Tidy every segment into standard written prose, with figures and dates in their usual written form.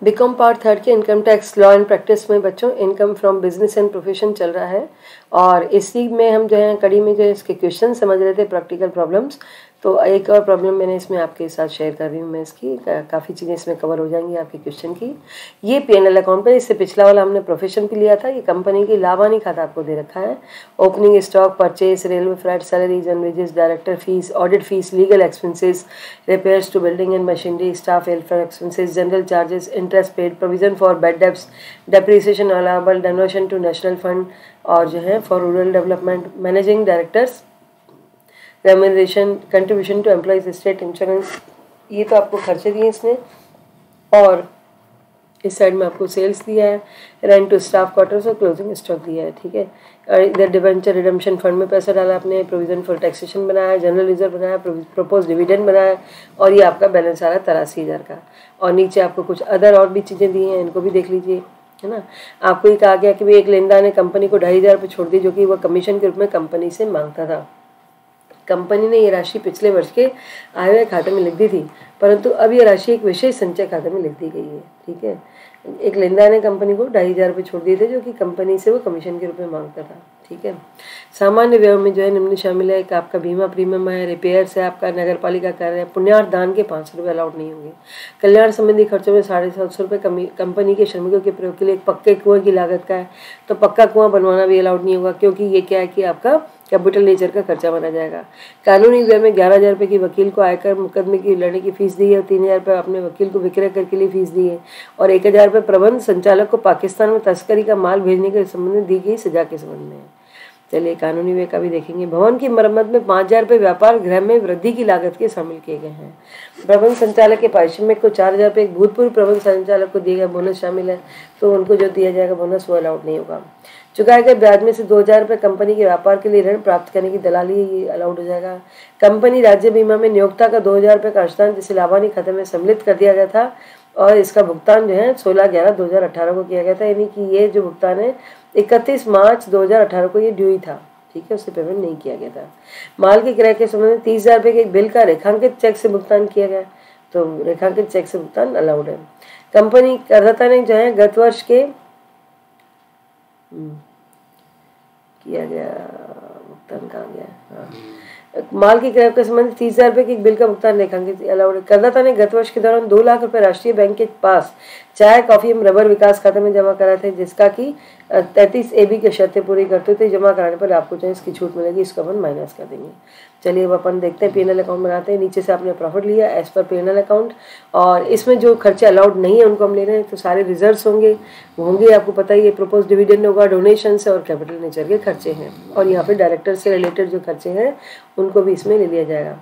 BCom part third के income tax law and practice में बच्चों income from business and profession चल रहा है और इसी में हम जो है कड़ी में जो है इसके क्वेश्चन समझ रहे थे, प्रैक्टिकल प्रॉब्लम्स। तो एक और प्रॉब्लम मैंने इसमें आपके साथ शेयर कर रही हूँ मैं इसकी, काफ़ी चीज़ें इसमें कवर हो जाएंगी आपके क्वेश्चन की। ये पीएनएल अकाउंट पे, इससे पिछला वाला हमने प्रोफेशन पे लिया था। ये कंपनी की लाभानी खाता आपको दे रखा है। Opening stock, purchase, railway flight, salaries and wages, director fees, audit fees, legal expenses, repairs to building and machinery, staff welfare expenses, general charges, interest paid, provision for bad debts, depreciation allowable, donation to national fund और जो है for rural development, managing directors, remuneration, contribution to employees, state insurance, ये तो आपको खर्चे दिए इसने। और इस साइड में आपको सेल्स दिया है, रेंट टू स्टाफ क्वार्टर्स और क्लोजिंग स्टॉक दिया है, ठीक है। और इधर डिवेंचर रिडम्पशन फंड में पैसा डाला आपने, प्रोविजन फॉर टैक्सेशन बनाया, जनरल रिजर्व बनाया, प्रपोज डिविडेंड बनाया और ये आपका बैलेंस आ रहा है 83,000 का। और नीचे आपको कुछ अदर और भी चीज़ें दी हैं, इनको भी देख लीजिए, है ना। आपको ये कहा गया कि भाई एक लेनदार ने कंपनी को 2,500 रुपये छोड़ दी जो कि वह कमीशन के रूप में कंपनी से मांगता था। कंपनी ने ये राशि पिछले वर्ष के आय व्यय खाते में लिख दी थी, परंतु अब ये राशि एक विशेष संचय खाते में लिख दी गई है, ठीक है। एक लेनदार ने कंपनी को 2,500 रुपये छोड़ दिए थे जो कि कंपनी से वो कमीशन के रूप में मांगता था, ठीक है। सामान्य व्यय में जो है निम्न शामिल है, एक आपका बीमा प्रीमियम है, रिपेयर्स है, आपका नगर पालिका कार्य है, पुण्यार्थ दान के 500 रुपये अलाउड नहीं होंगे। कल्याण संबंधी खर्चों में 750 रुपये कंपनी के श्रमिकों के प्रयोग के लिए एक पक्के कुएं की लागत का है, तो पक्का कुआं बनवाना भी अलाउड नहीं होगा क्योंकि ये क्या है कि आपका कैपिटल नेचर का खर्चा माना जाएगा। कानूनी व्यय में 11,000 रुपये की वकील को आयकर मुकदमे की लड़ने की फीस दी है और 3,000 रुपये अपने वकील को विक्रय कर के लिए फीस दी है और 1,000 रुपये प्रबंध संचालक को पाकिस्तान में तस्करी का माल भेजने के संबंध में दी गई सजा के संबंध में। चलिए कानूनी व्यय का भी देखेंगे। भवन की मरम्मत में 5,000 रुपये व्यापार गृह में वृद्धि की लागत के शामिल किए गए हैं। प्रबंध संचालक के पारिश्रमिक को 4,000 रुपये एक भूतपूर्व प्रबंध संचालक को दिए गए बोनस शामिल है, तो उनको जो दिया जाएगा बोनस वो अलाउड नहीं होगा। चुकाए गए ब्याज में से 2,000 रुपये कंपनी के व्यापार के लिए ऋण प्राप्त करने की दलाली, ये अलाउड हो जाएगा। कंपनी राज्य बीमा में नियोक्ता का 2,000 रुपये का अंशदान जिसे लाभानी खाते में सम्मिलित कर दिया गया था और इसका भुगतान जो है 16/11/2018 को किया गया था, यानी कि ये जो भुगतान है 31 मार्च 2018 को ये ड्यू ही था, ठीक है, उससे पेमेंट नहीं किया गया था। माल के क्रय के संबंध में 30,000 रुपये के एक बिल का रेखांकित चेक से भुगतान किया गया, तो रेखांकित चेक से भुगतान अलाउड है। कंपनी करदाता ने जो है गत वर्ष के किया गया भुगतान कहाँ गया, हाँ, माल की क्रय के संबंध 30,000 रुपये के एक बिल का भुगतान रेखांकित अलाउड है। करदाता ने गत वर्ष के दौरान 2 लाख रुपये राष्ट्रीय बैंक के पास चाय, कॉफी एवं रबर विकास खाते में जमा कराए थे, जिसका कि 33 AB की शर्तें पूरी करते थे। जमा कराने पर आपको जो है इसकी छूट मिलेगी, इसको अपन माइनस कर देंगे। चलिए अब अपन देखते हैं पीएनएल अकाउंट बनाते हैं। नीचे से आपने प्रॉफिट लिया एज पर पीएनएल अकाउंट और इसमें जो खर्चे अलाउड नहीं है उनको हम ले रहे हैं, तो सारे रिजर्व्स होंगे आपको पता ही है। प्रपोज डिविडेंड होगा, डोनेशन और कैपिटल नेचर के खर्चे हैं और यहाँ पे डायरेक्टर से रिलेटेड जो खर्चे हैं उनको भी इसमें ले लिया जाएगा।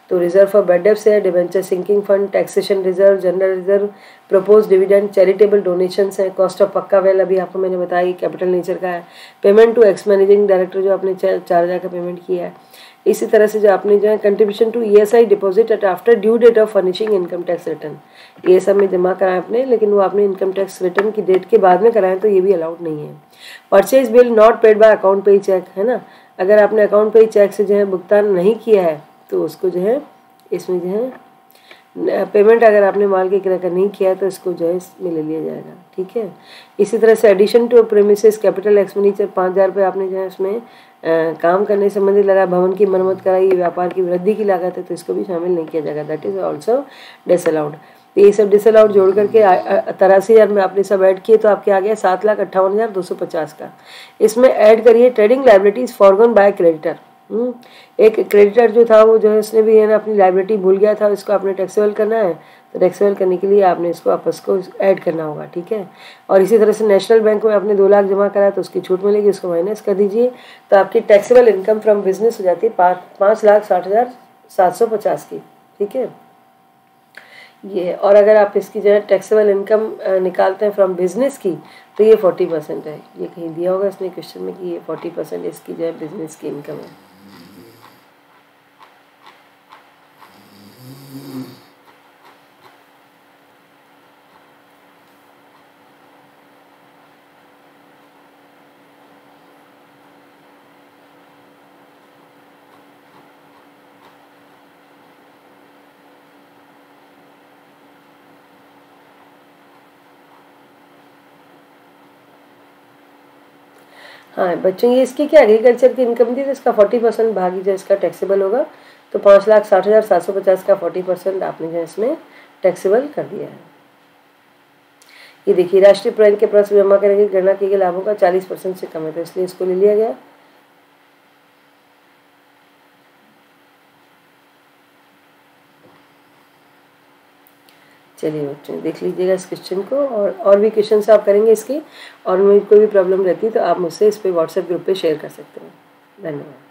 तो रिजर्व फॉर बैड डेब्ट्स है, debenture sinking fund, taxation reserve, general reserve, propose dividend, charitable donations है, कॉस्ट ऑफ पक्का वेल अभी आपको मैंने बताया कैपिटल नेचर का है, payment to ex managing director जो आपने 4,000 का पेमेंट किया है। इसी तरह से जो आपने जो है contribution to ESI deposit at after due date of furnishing income tax return, ये सब में जमा कराया आपने, लेकिन वो आपने इनकम टैक्स रिटर्न की डेट के बाद में कराएं तो ये भी अलाउड नहीं है। Purchase bill not paid by account पे चेक, है ना, अगर आपने अकाउंट पे चेक से जो है भुगतान नहीं किया है तो उसको जो है इसमें जो है पेमेंट अगर आपने माल के क्रय का नहीं किया तो इसको जो है इसमें ले लिया जाएगा, ठीक है। इसी तरह से addition to premises capital expenditure 5,000 रुपये आपने जो है इसमें काम करने संबंधित लगा, भवन की मरम्मत कराई, व्यापार की वृद्धि की लागत है तो इसको भी शामिल नहीं किया जाएगा, दैट इज ऑल्सो डिसअलाउड। तो ये सब डिसअलाउड जोड़ करके 83,000 में आपने सब ऐड किए तो आपके आ गया 7,58,250 का। इसमें ऐड करिए trading liabilities forgone by creditor. एक क्रेडिटर जो था वो जो है उसने भी है ना अपनी लाइबिलिटी भूल गया था, इसको आपने टैक्सेबल करना है, तो टैक्सेबल करने के लिए आपने इसको आपस को ऐड करना होगा, ठीक है। और इसी तरह से नेशनल बैंक में आपने 2 लाख जमा कराया तो उसकी छूट मिलेगी, उसको माइनस कर दीजिए, तो आपकी टैक्सेबल इनकम फ्रॉम बिजनेस हो जाती है 5,60,750 की, ठीक है ये। और अगर आप इसकी जो है टैक्सेबल इनकम निकालते हैं फ्रॉम बिजनेस की तो ये 40% है, ये कहीं दिया होगा इसने क्वेश्चन में कि ये 40% इसकी जो है बिजनेस की इनकम है। हाँ बच्चों, ये इसकी क्या एग्रीकल्चर की इनकम थी तो इसका 40% भाग ही जो इसका टैक्सेबल होगा। तो 5,60,750 का 40% आपने जो इसमें टैक्सेबल कर दिया है। ये देखिए, राष्ट्रीय प्रोविडेंट के प्रश्न जमा करेंगे गणना किए गए लाभों का 40% से कम है, तो इसलिए इसको ले लिया गया। चलिए बच्चों, देख लीजिएगा इस क्वेश्चन को, और भी क्वेश्चन से आप करेंगे इसके, और मुझे कोई भी प्रॉब्लम रहती है तो आप मुझसे इस पे व्हाट्सएप ग्रुप पे शेयर कर सकते हैं। धन्यवाद।